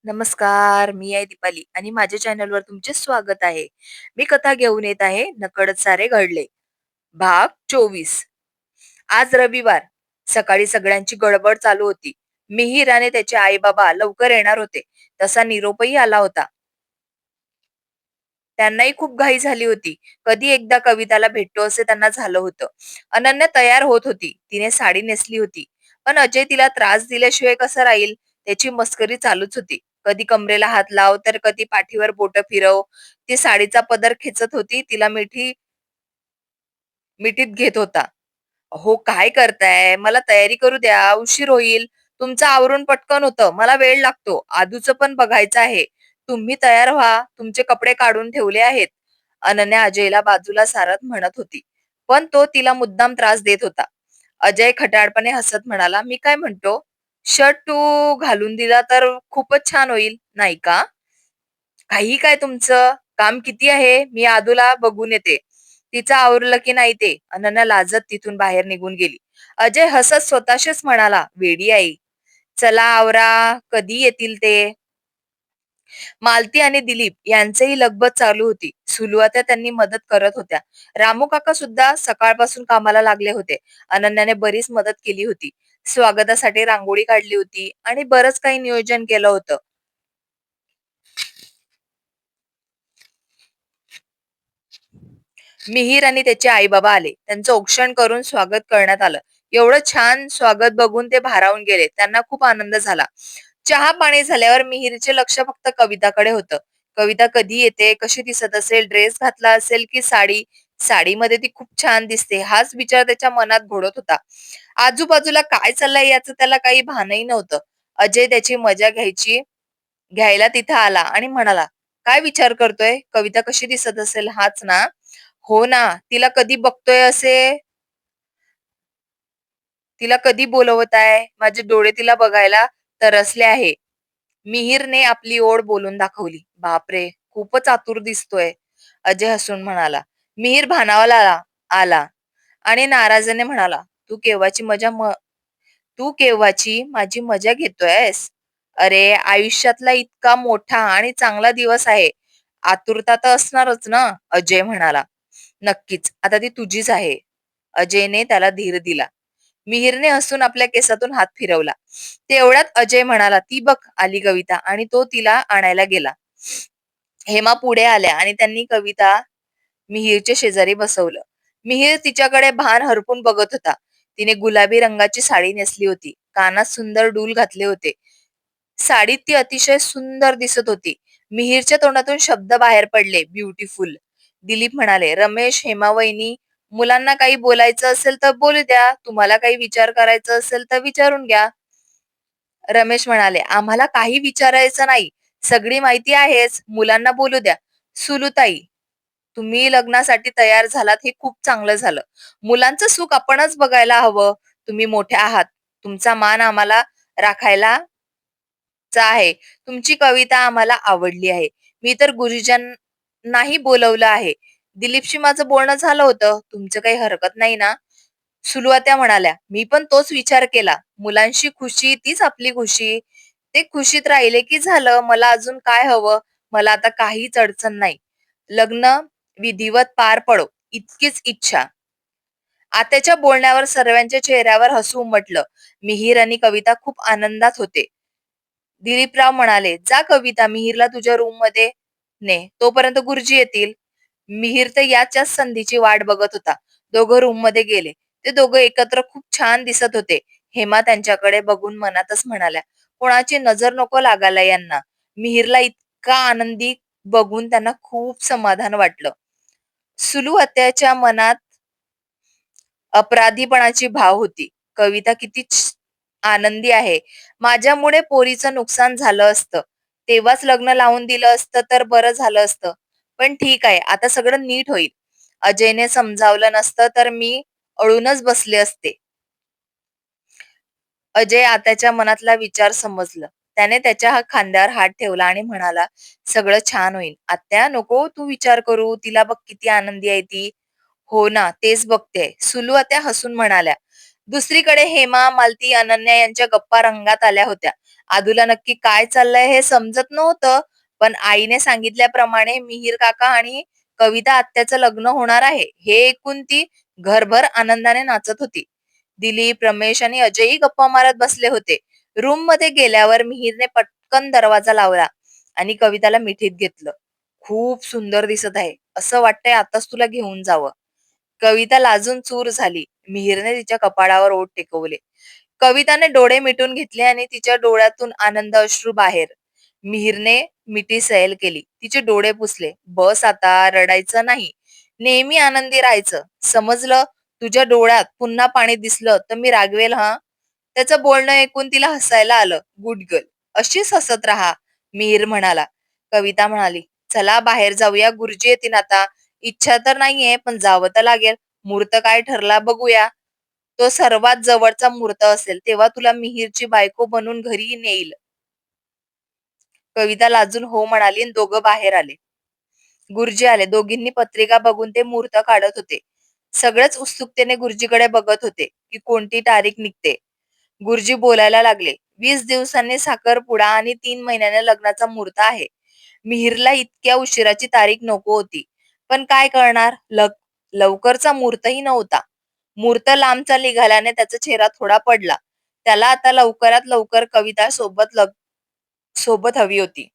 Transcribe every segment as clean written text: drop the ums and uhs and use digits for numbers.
नमस्कार, मी आहे दीपाली आणि माझ्या चॅनलवर तुमचे स्वागत आहे. मी कथा घेऊन येत आहे नकळत सारे घडले. भाग 24. आज रविवार. सकाळी सगळ्यांची गडबड चालू होती. मिहिर आणि त्याचे आई बाबा लवकर येणार होते. तसा निरोपही आला होता. त्यांनाही खूप घाई झाली होती. कधी एकदा कविताला भेटतो असे त्यांना झालं होतं. अनन्या तयार होत होती. तिने साडी नेसली होती. पण अजय तिला त्रास दिल्याशिवाय कसं राहील, त्याची मस्करी चालूच होती. कधी कमरेला हात लाव, तर कधी पाठीवर बोटं फिरव. ती साडीचा पदर खेचत होती. तिला मिठीत घेत होता. "हो, काय करताय? मला तयारी करू द्या, उशीर होईल. तुमचं आवरून पटकन होतं. मला वेळ लागतो. आदूचं पण बघायचं आहे. तुम्ही तयार व्हा. तुमचे कपडे काढून ठेवले आहेत." अनन्या अजयला बाजूला सारत म्हणत होती. पण तो तिला मुद्दाम त्रास देत होता. अजय खट्याळपणे हसत म्हणाला, "मी काय म्हणतो? शर्ट तू घालून दिला तर खूपच छान होईल, नाही का?" "काही काय तुमचं? काम किती आहे? मी आदूला बघून येते. तिचं आवरलं की नाही ते." अनन्या लाजत तिथून बाहेर निघून गेली. अजय हसत स्वतःशीच म्हणाला, "वेडी आई. चला आवरा, कधी येतील ते?" मालती आणि दिलीप यांचेही लगबग चालू होती. सुलवात्या त्यांनी मदत करत होत्या. रामू काका सुद्धा सकाळपासून कामाला लागले होते. अनन्याने बरीच मदत केली होती. स्वागतासाठी रांगोळी काढली होती आणि बरंच काही नियोजन केलं होतं. मिहीर आणि त्याचे आई बाबा आले. त्यांचं औक्षण करून स्वागत करण्यात आलं. एवढं छान स्वागत बघून ते भारावून गेले. त्यांना खूप आनंद झाला. चहा पाणी झाल्यावर मिहीरचे लक्ष फक्त कविताकडे होतं. कविता कधी येते, कशी दिसत असेल, ड्रेस घातला असेल की साडी. साडीमध्ये ती खूप छान दिसते, हाच विचार त्याच्या मनात घोळत होता. आजूबाजूला काय चाललंय याचं त्याला काही भानही नव्हतं. अजय त्याची मजा घ्यायला तिथं आला आणि म्हणाला, "काय विचार करतोय? कविता कशी दिसत असेल हाच ना?" "हो ना, तिला कधी बोलवत आहे? माझे डोळे तिला बघायला तरसले आहे." मिहीरने आपली ओढ बोलून दाखवली. "बापरे, खूपच आतुर दिसतोय." अजय हसून म्हणाला. मिहीर भानावर आला आणि नाराजाने म्हणाला, तू केव्हाची माझी मजा घेतोयस? अरे, आयुष्यातला इतका मोठा आणि चांगला दिवस आहे. आतुरता तर असणारच ना." अजय म्हणाला. "नक्कीच, आता ती तुझीच आहे." अजयने त्याला धीर दिला. मिहीरने हसून आपल्या केसातून हात फिरवला. तेवढ्यात अजय म्हणाला, "ती बघ आली कविता." आणि तो तिला आणायला गेला. हेमा पुढे आल्या आणि त्यांनी कविता मिहीरच्या शेजारी बसवलं. मिहीर तिच्याकडे भान हरपून बघत होता. तिने गुलाबी रंगाची साडी नेसली होती. कानात सुंदर डूल घातले होते. साडीत ती अतिशय सुंदर दिसत होती. मिहीरच्या तोंडातून शब्द बाहेर पडले, "ब्युटिफुल." दिलीप म्हणाले, "रमेश, हेमा वहिनी, मुलांना काही बोलायचं असेल तर बोलू द्या. तुम्हाला काही विचार करायचं असेल तर विचारून घ्या." रमेश म्हणाले, "आम्हाला काही विचारायचं नाही. सगळी माहिती आहेच. मुलांना बोलू द्या." "सुलूताई, तुम्ही लग्नासाठी तयार झालात हे खूप चांगलं झालं. मुलांचं सुख आपणच बघायला हवं. तुम्ही मोठ्या आहात. तुमचा मान आम्हाला राखायला आहे. तुमची कविता आम्हाला आवडली आहे. मी तर गुरुजींनाही बोलवलं आहे. दिलीपशी माझं बोलणं झालं होतं. तुमचं काही हरकत नाही ना?" सुलवात्या म्हणाल्या, "मी पण तोच विचार केला. मुलांशी खुशी तीच आपली खुशी. ते खुशीत राहिले की झालं. मला अजून काय हवं? मला आता काहीच अडचण नाही. लग्न विधिवत पार पडो, इतकीच इच्छा." आत्याच्या बोलण्यावर सर्वांच्या चेहऱ्यावर हसू उमटलं. मिहीर आणि कविता खूप आनंदात होते. दिलीपराव म्हणाले, "जा कविता, मिहीरला तुझ्या रूम मध्ये ने. तोपर्यंत गुरुजी येतील." मिहीर तर याच्याच संधीची वाट बघत होता. दोघं रूम मध्ये गेले. ते दोघं एकत्र खूप छान दिसत होते. हेमा त्यांच्याकडे बघून मनातच म्हणाल्या, "कोणाची नजर नको लागायला यांना." मिहीरला इतका आनंदी बघून त्यांना खूप समाधान वाटलं. सुलू आत्याच्या मनात अपराधीपणाची भाव होती. कविता किती आनंदी आहे. माझ्यामुळे पोरीचं नुकसान झालं असतं. तेव्हाच लग्न लावून दिलं असतं तर बरं झालं असतं. पण ठीक आहे, आता सगळं नीट होईल. अजयने समजावलं नसतं तर मी अळूनच बसले असते. अजय आत्याच्या मनातला विचार समजलं. त्याने त्याच्या खांद्यावर हात ठेवला आणि म्हणाला, "सगळं छान होईल. आत्या, नको तू विचार करू. तिला बघ किती आनंदी आहे ती." "हो ना, तेच बघतेय." सुलू आत्या हसून म्हणाल्या, दुसरीकडे हेमा, मालती, अनन्या यांच्या गप्पा रंगात आल्या होत्या. आदूला नक्की काय चाललंय हे समजत नव्हतं, पण आईने सांगितल्याप्रमाणे मिहीर काका आणि कविता आत्याचं लग्न होणार आहे, हे ऐकून ती घरभर आनंदाने नाचत होती. दिलीप, रमेश आणि अजयही गप्पा मारत बसले होते. रूम मध्ये गेल्यावर मिहीरने पटकन दरवाजा लावला आणि कविताला मिठीत घेतलं. खूप सुंदर दिसत आहे. असं वाटतंय आताच तुला घेऊन जावं. कविता लाजून चूर झाली. मिहीरने तिच्या कपाळावर ओठ टेकवले. कविताने डोळे मिटून घेतले आणि तिच्या डोळ्यातून आनंद अश्रू बाहेर. मिहीरने मिठी सैल केली. तिचे डोळे पुसले. बस आता, रडायचं नाही. नेहमी आनंदी राहायचं. समजलं? तुझ्या डोळ्यात पुन्हा पाणी दिसलं तर मी रागवेल हा. त्याचं बोलणं ऐकून तिला हसायला आलं. Good girl. अशीच हसत राहा, मिहीर म्हणाला. कविता म्हणाली, चला बाहेर जाऊया, गुरुजी येतील आता. इच्छा तर नाहीये, पण जावं तर लागेल. मुहूर्त काय ठरला बघूया. तो सर्वात जवळचा मुहूर्त असेल तेव्हा तुला मिहीरची बायको बनून घरी नेईल. कविता लाजून हो म्हणाली आणि दोघं बाहेर आले. गुरुजी आले. दोघींनी पत्रिका बघून ते मुहूर्त काढत होते. सगळेच उत्सुकतेने गुरुजीकडे बघत होते की कोणती तारीख निघते. गुरुजी बोलायला लागले. 20 दिवसांनी साखरपुडा आणि 3 महिन्याने लग्नाचा मुहूर्त आहे. मिहीरला इतक्या उशिराची तारीख नको होती. पण काय करणार, लवकरचा मुहूर्तही नव्हता. मुहूर्त लांबचा निघाल्याने त्याचा चेहरा थोडा पडला. त्याला आता लवकरात लवकर कविता सोबत हवी होती.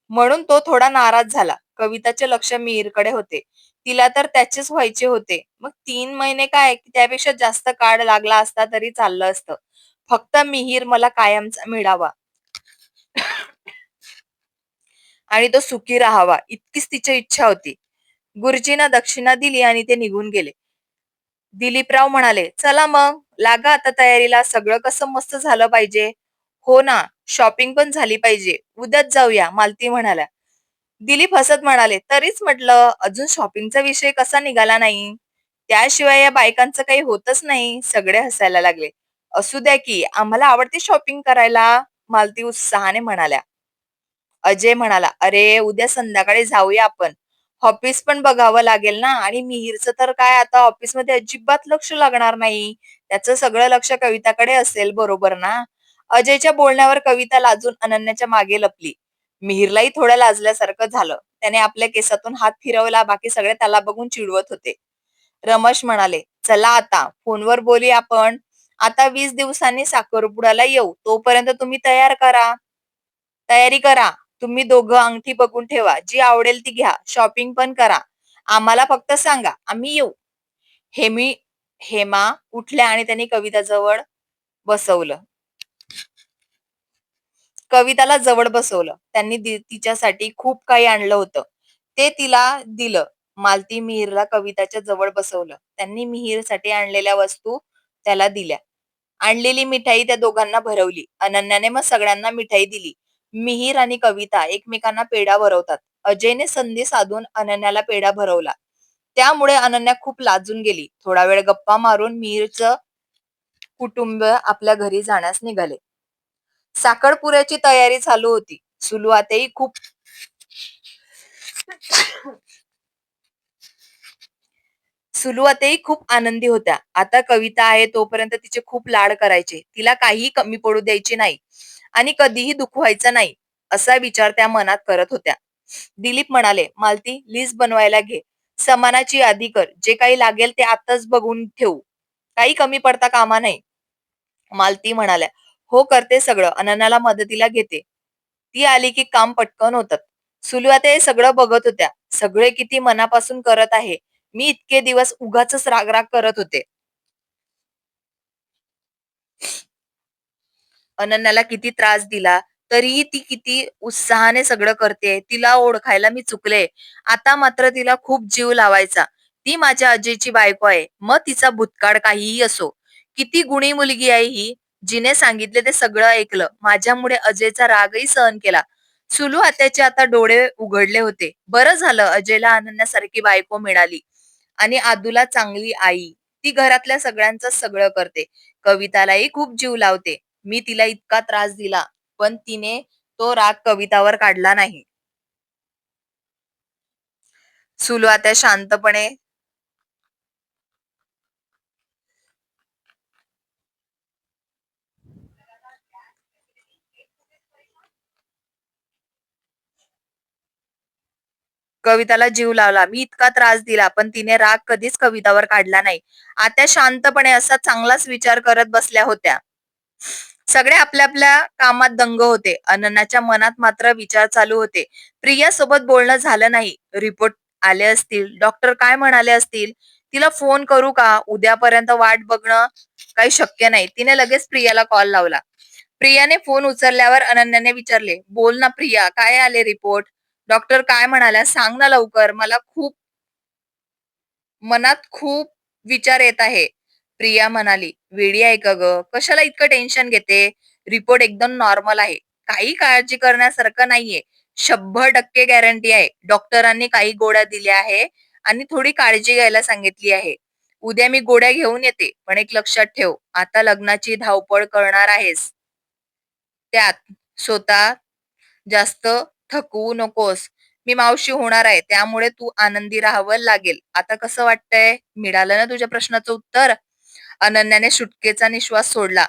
म्हणून तो थोडा नाराज झाला. कविताचे लक्ष मिहीरकडे होते. तिला तर त्याचेच व्हायचे होते. मग 3 महिने काय, त्यापेक्षा जास्त काळ लागला असता तरी चाललं असतं. फक्त मिहीर मला कायमचा मिळावा आणि तो सुखी राहावा, इतकीच तिची इच्छा होती. गुरुजींना दक्षिणा दिली आणि ते निघून गेले. दिलीपराव म्हणाले, चला मग लागा आता तयारीला. सगळं कसं मस्त झालं पाहिजे. हो ना, शॉपिंग पण झाली पाहिजे. उद्याच जाऊया, मालती म्हणाल्या. दिलीप हसत म्हणाले, तरीच म्हटलं अजून शॉपिंगचा विषय कसा निघाला नाही. त्याशिवाय या बायकांचं काही होतच नाही. सगळे हसायला लागले. असू द्या की, आम्हाला आवडते शॉपिंग करायला, मालती उत्साहाने म्हणाल्या. अजय म्हणाला, अरे उद्या संध्याकाळी जाऊया आपण. ऑफिस पण बघावं लागेल ना, आणि मिहीरचं तर काय आता ऑफिसमध्ये अजिबात लक्ष लागणार नाही. त्याचं सगळं लक्ष कविताकडे असेल, बरोबर ना. अजयच्या बोलण्यावर कविता लाजून अनन्याच्या मागे लपली. मिहीरलाही थोडं लाजल्यासारखं झालं. त्याने आपल्या केसातून हात फिरवला. बाकी सगळे त्याला बघून चिडवत होते. रमेश म्हणाले, चला आता फोनवर बोलूया आपण. आता 20 दिवसांनी साखरपुड्याला येऊ, तोपर्यंत तुम्ही तयारी करा. तुम्ही दोघं अंगठी बघून ठेवा. जी आवडेल ती घ्या. शॉपिंग पण करा. आम्हाला फक्त सांगा, आम्ही येऊ. हेमी हेमा उठल्या आणि त्यांनी कविताजवळ बसवलं. कविताला जवळ बसवलं. त्यांनी तिच्यासाठी खूप काही आणलं होतं. ते तिला दिलं. मालती मिहीरला कविताच्या जवळ बसवलं. त्यांनी मिहीरसाठी आणलेल्या वस्तू त्याला दिल्या. आणलेली मिठाई त्या दोघांना भरवली. अनन्याने मग सगळ्यांना मिठाई दिली. मिहीर आणि कविता एकमेकांना पेढा भरवतात. अजयने संधी साधून अनन्याला पेढा भरवला. त्यामुळे अनन्या खूप लाजून गेली. थोडा वेळ गप्पा मारून मिहीरचं कुटुंब आपल्या घरी जाण्यास निघाले. साखरपुड्याची तयारी चालू होती. सुलुवातही खूप आनंदी होत्या. आता कविता आहे तोपर्यंत तिचे खूप लाड करायचे. तिला काहीही कमी पडू द्यायची नाही आणि कधीही दुखवायचं नाही, असा विचार त्या मनात करत होत्या. दिलीप म्हणाले, मालती लिस्ट बनवायला घे. सामानाची यादी कर. जे काही लागेल ते आताच बघून ठेवू. काही कमी पडता कामा नाही. मालती म्हणाल्या, हो करते सगळं. अनन्याला मदतीला घेते. ती आली की काम पटकन होतात. सुलुवात हे सगळं बघत होत्या. सगळे किती मनापासून करत आहे. मी इतके दिवस उगाचच राग-राग करत होते. अनन्याला किती त्रास दिला, तरीही ती किती उत्साहाने सगळं करते. तिला ओळखायला मी चुकले. आता मात्र तिला खूप जीव लावायचा. ती माझ्या अजयची बायको आहे. मग तिचा भूतकाळ काहीही असो. किती गुणी मुलगी आहे ही. जिने सांगितले ते सगळं ऐकलं. माझ्यामुळे अजयचा रागही सहन केला. सुलू आत्याचे आता डोळे उघडले होते. बरं झालं अजयला अनन्यासारखी बायको मिळाली आणि आदूला चांगली आई. ती घरातल्या सगळ्यांचं सगळं करते. कवितालाही खूप जीव लावते. मी तिला इतका त्रास दिला, पण तिने तो राग कवितावर काढला नाही. सुलू आता शांतपणे कविताला जीव लावला. मी इतका त्रास दिला, पण तिने राग कधीच कवितावर काढला नाही. आत्या शांतपणे असा चांगलाच विचार करत बसल्या होत्या. सगळे आपल्या आपल्या कामात दंग होते. अनन्याच्या मनात मात्र विचार चालू होते. प्रिया सोबत बोलणं झालं नाही. रिपोर्ट आले असतील, डॉक्टर काय म्हणाले असतील, तिला फोन करू का? उद्यापर्यंत वाट बघणं काही शक्य नाही. तिने लगेच प्रियाला कॉल लावला. प्रियाने फोन उचलल्यावर अनन्याने विचारले, बोल ना प्रिया, काय आले रिपोर्ट? डॉक्टर काय म्हणाल्या? सांग ना लवकर. मनात खूप विचार येत आहे. प्रिया म्हणाली, वेडी आहे का ग? कशाला इतकं टेन्शन घेते? रिपोर्ट एकदम नॉर्मल आहे. काही काळजी करण्यासारखं नाहीये. 100% गॅरंटी आहे. डॉक्टरांनी काही गोळ्या दिल्या आहे आणि थोडी काळजी घ्यायला सांगितली आहे. उद्या मी गोळ्या घेऊन येते. पण एक लक्षात ठेव, आता लग्नाची धावपळ करणार आहेस. त्यात स्वतः जास्त थकवू नकोस. मी मावशी होणार आहे, त्यामुळे तू आनंदी राहावं लागेल. आता कसं वाटतंय? मिळालं ना तुझ्या प्रश्नाचं उत्तर? अनन्याने सुटकेचा निश्वास सोडला.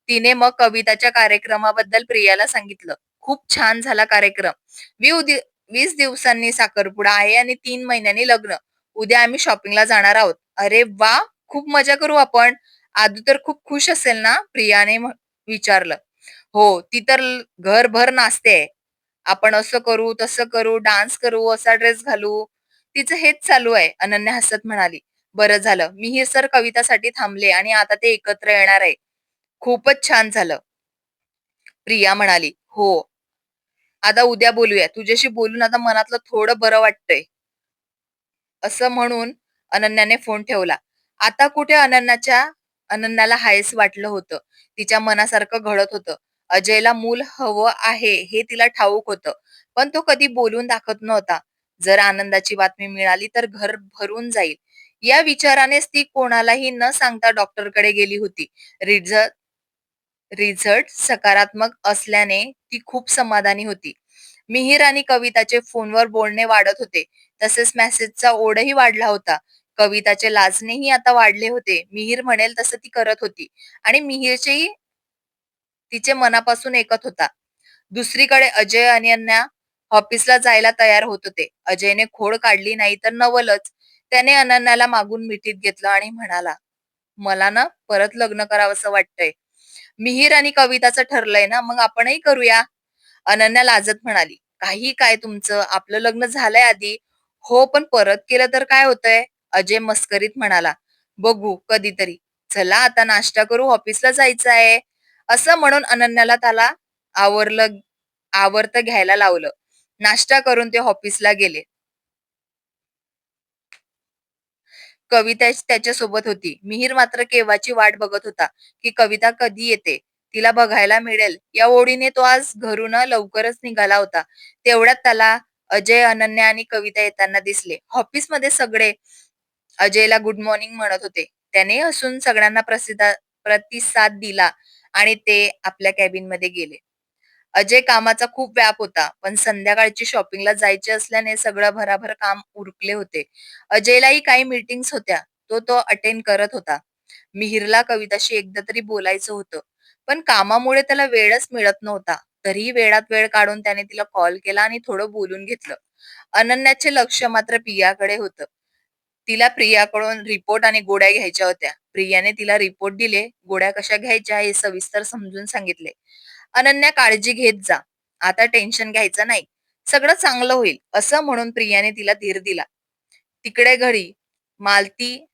तिने मग कविताच्या कार्यक्रमाबद्दल प्रियाला सांगितलं. खूप छान झाला कार्यक्रम. 20 दिवसांनी साखरपुडा आहे आणि 3 महिन्यांनी लग्न. उद्या आम्ही शॉपिंगला जाणार आहोत. अरे वा, खूप मजा करू आपण. आदू तर खूप खुश असेल ना? प्रियाने विचारलं. हो, ती तर घरभर नाचते. आपण असं करू, तसं करू, डान्स करू, असा ड्रेस घालू. तिचं हेच चालू आहे. अनन्या हसत म्हणाली. बरं झालं. मिहीर सर कवितासाठी थांबले आणि आता ते एकत्र येणार आहे. खूपच छान झालं. प्रिया म्हणाली. हो, आता उद्या बोलूया. तुझ्याशी बोलून आता मनातलं थोडं बरं वाटतंय. असं म्हणून अनन्याने फोन ठेवला. आता कुठे अनन्याला हायस वाटलं होतं. तिच्या मनासारखं घडत होतं. अजयला मूल हवं आहे हे तिला ठाऊक होतं. पण तो कधी बोलून दाखवत नव्हता. जर आनंदाची बातमी मिळाली तर घर भरून जाईल. या विचारानेच ती कोणालाही न सांगता डॉक्टरकडे गेली होती. रिझल्ट रिझल्ट सकारात्मक असल्याने ती खूप समाधानी होती. मिहीर आणि कविताचे फोनवर बोलणे वाढत होते. तसेच मेसेजचा ओढही वाढला होता. कविताचे लाजणेही आता वाढले होते. मिहीर म्हणेल तसं ती करत होती आणि मिहीरचेही तिचे मनापासून ऐकत होता. दुसरीकडे अजय आणि अनन्या ऑफिसला जायला तयार होत होते. अजयने खोड काढली नाही तर नवलच. त्याने अनन्याला मागून मिठीत घेतलं आणि म्हणाला, मला ना परत लग्न करावंसं वाटतंय. मिहीर आणि कविताचं ठरलंय ना, मग आपणही करूया. अनन्या लाजत म्हणाली, काही काय तुमचं, आपलं लग्न झालंय आधी. हो, पण परत केलं तर काय होतंय? अजय मस्करीत म्हणाला, बघू कधीतरी. चला आता नाश्ता करू, ऑफिसला जायचं आहे. असं म्हणून अनन्याला त्याला आवरलं आवरतं घ्यायला लावलं. नाश्ता करून ते ऑफिसला गेले. कविता त्याच्यासोबत होती. मिहीर मात्र केव्हाची वाट बघत होता, की कविता कधी येते, तिला बघायला मिळेल या ओढीने तो आज घरून लवकरच निघाला होता. तेवढ्यात त्याला अजय, अनन्या आणि कविता येताना दिसले. ऑफिसमध्ये सगळे अजयला गुड मॉर्निंग म्हणत होते. त्याने हसून सगळ्यांना प्रतिसाद दिला आणि ते आपल्या कॅबिन मध्ये गेले. अजय कामाचा खूप व्याप होता, पण संध्याकाळची शॉपिंगला जायचे असल्याने सगळं भराभर काम उरकले होते. अजयलाही काही मीटिंग्स होत्या, तो अटेंड करत होता. मिहिरला कविताशी एकदा तरी बोलायचं होतं, पण कामामुळे त्याला वेळच मिळत नव्हता. तरीही वेळात वेळ काढून त्याने तिला कॉल केला आणि थोडं बोलून घेतलं. अनन्याचे लक्ष मात्र प्रियाकडे होतं. तिला प्रियाकडून रिपोर्ट आणि गोळ्या घ्यायच्या होत्या. प्रियाने तिला रिपोर्ट दिले, गोळ्या कशा घ्यायच्या हे सविस्तर समजून सांगितले. अनन्या, काळजी घेत जा. आता टेन्शन घ्यायचं नाही. सगळं चांगलं होईल, असं म्हणून प्रियाने तिला धीर दिला. तिकडे घरी मालती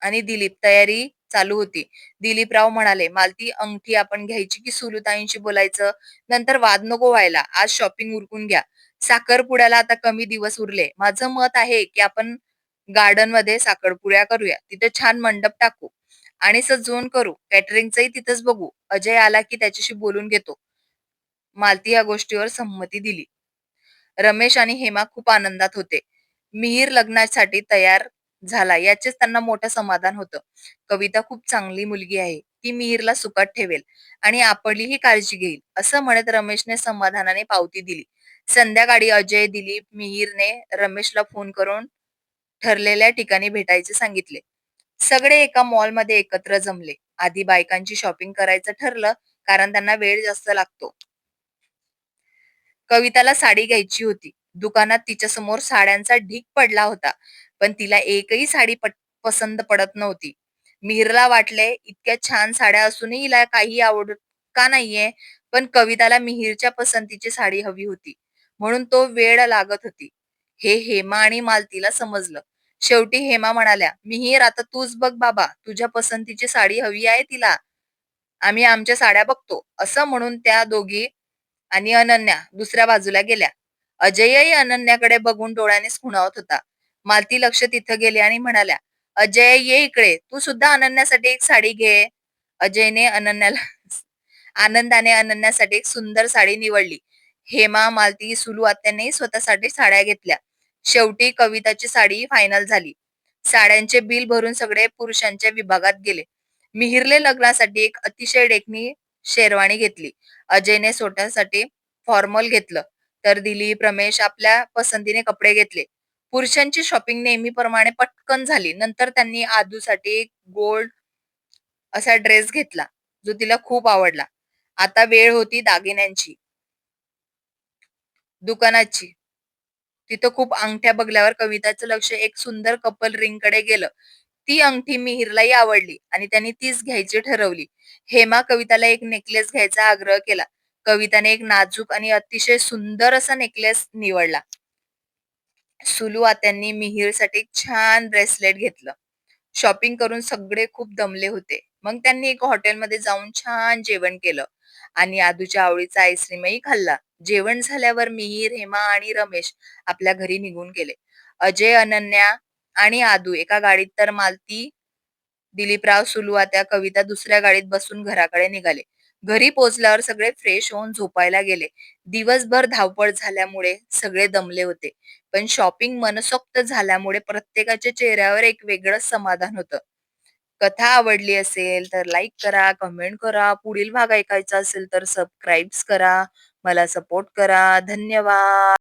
आणि दिलीप तयारी चालू होती. दिलीपराव म्हणाले, मालती, अंगठी आपण घ्यायची की सुलताईंशी बोलायचं? नंतर वाद नको व्हायला. आज शॉपिंग उरकून घ्या. साखरपुड्याला आता कमी दिवस उरले. माझं मत आहे की आपण गार्डन मध्ये साखरपुड्या करूया. तिथे छान मंडप टाकू आणि सजवून करू. कॅटरिंगचंही तिथेच बघू. अजय आला की त्याच्याशी बोलून घेतो. मालती या गोष्टीवर संमती दिली. रमेश आणि हेमा खूप आनंदात होते. मिहीर लग्नासाठी तयार झाला याचेच त्यांना मोठं समाधान होतं. कविता खूप चांगली मुलगी आहे. ती मिहीरला सुखात ठेवेल आणि आपलीही काळजी घेईल, असं म्हणत रमेशने समाधानाने पावती दिली. संध्याकाळी अजय, दिलीप, मिहीरने रमेशला फोन करून ठरलेल्या ठिकाणी भेटायचे सांगितले. सगळे एका मॉलमध्ये एकत्र जमले. आधी बायकांची शॉपिंग करायचं ठरलं, कारण त्यांना वेळ जास्त लागतो. कविताला साडी घ्यायची होती. दुकानात तिच्यासमोर साड्यांचा ढीग पडला होता, पण तिला एकही साडी पसंत पडत नव्हती. मिहिरला वाटले, इतक्या छान साड्या असूनही हिला काही आवडत का नाहीये? पण कविताला मिहिरच्या पसंतीची साडी हवी होती, म्हणून तो वेळ लागत होती. हे हेमा आणि मालतीला समजलं. शेवटी हेमा म्हणाल्या, "मिहिर, आता तूच बघ बाबा, तुझ्या पसंतीची साडी हवी आहे तिला. आम्ही आमच्या साड्या बघतो." असं म्हणून त्या दोघी आणि अनन्या दुसऱ्या बाजूला गेल्या. अजयही अनन्याकडे बघून डोळ्यानेच खुणावत होता. मालती लक्ष तिथं गेली आणि म्हणाल्या, "अजय, ये इकडे. तू सुद्धा अनन्यासाठी एक साडी घे." अजयने अनन्याला आनंदाने अनन्यासाठी एक सुंदर साडी निवडली. हेमा, मालती, सुलू आत्यांनीही स्वतःसाठी साड्या घेतल्या. शेवटी कविताची साडी फायनल झाली. साड्यांचे बिल भरून सगळे पुरुषांच्या विभागात गेले. मिहिरने लग्नासाठी एक अतिशय देखणी शेरवानी घेतली. अजयने स्वतःसाठी फॉर्मल घेतलं. तर दिलीप, रमेश आपल्या पसंतीने कपडे घेतले. पुरुषांची शॉपिंग नेहमीप्रमाणे पटकन झाली. नंतर त्यांनी आदूसाठी एक गोल्ड असा ड्रेस घेतला, जो तिला खूप आवडला. आता वेळ होती दागिन्यांची, दुकानाची. तिथं खूप अंगठ्या बघल्यावर कविताचं लक्ष एक सुंदर कपल रिंग कडे गेलं. ती अंगठी मिहिरलाही आवडली आणि त्यांनी तीच घ्यायची ठरवली. हेमा कविताला एक नेकलेस घ्यायचा आग्रह केला. कविताने एक नाजूक आणि अतिशय सुंदर असा नेकलेस निवडला. सुलू आत्यांनी मिहिरसाठी एक छान ब्रेसलेट घेतलं. शॉपिंग करून सगळे खूप दमले होते. मग त्यांनी एका हॉटेलमध्ये जाऊन छान जेवण केलं आणि आदूच्या आवडीचा आईस्क्रीमही खाल्ला. जेवण झाल्यावर मिहिर, हेमा आणि रमेश आपल्या घरी निघून गेले. अजय, अनन्या आणि आदू एका गाडीत, तर मालती, दिलीपराव, सुलुवात्या, कविता दुसऱ्या गाडीत बसून घराकडे निघाले. घरी पोहोचल्यावर सगळे फ्रेश होऊन झोपायला गेले. दिवसभर धावपळ झाल्यामुळे सगळे दमले होते. पण शॉपिंग मनसोक्त झाल्यामुळे प्रत्येकाच्या चेहऱ्यावर एक वेगळंच समाधान होतं. कथा आवडली असेल तर लाईक करा, कमेंट करा. पुढील भाग ऐकायचा असेल तर सबस्क्राईब करा. मला सपोर्ट करा. धन्यवाद.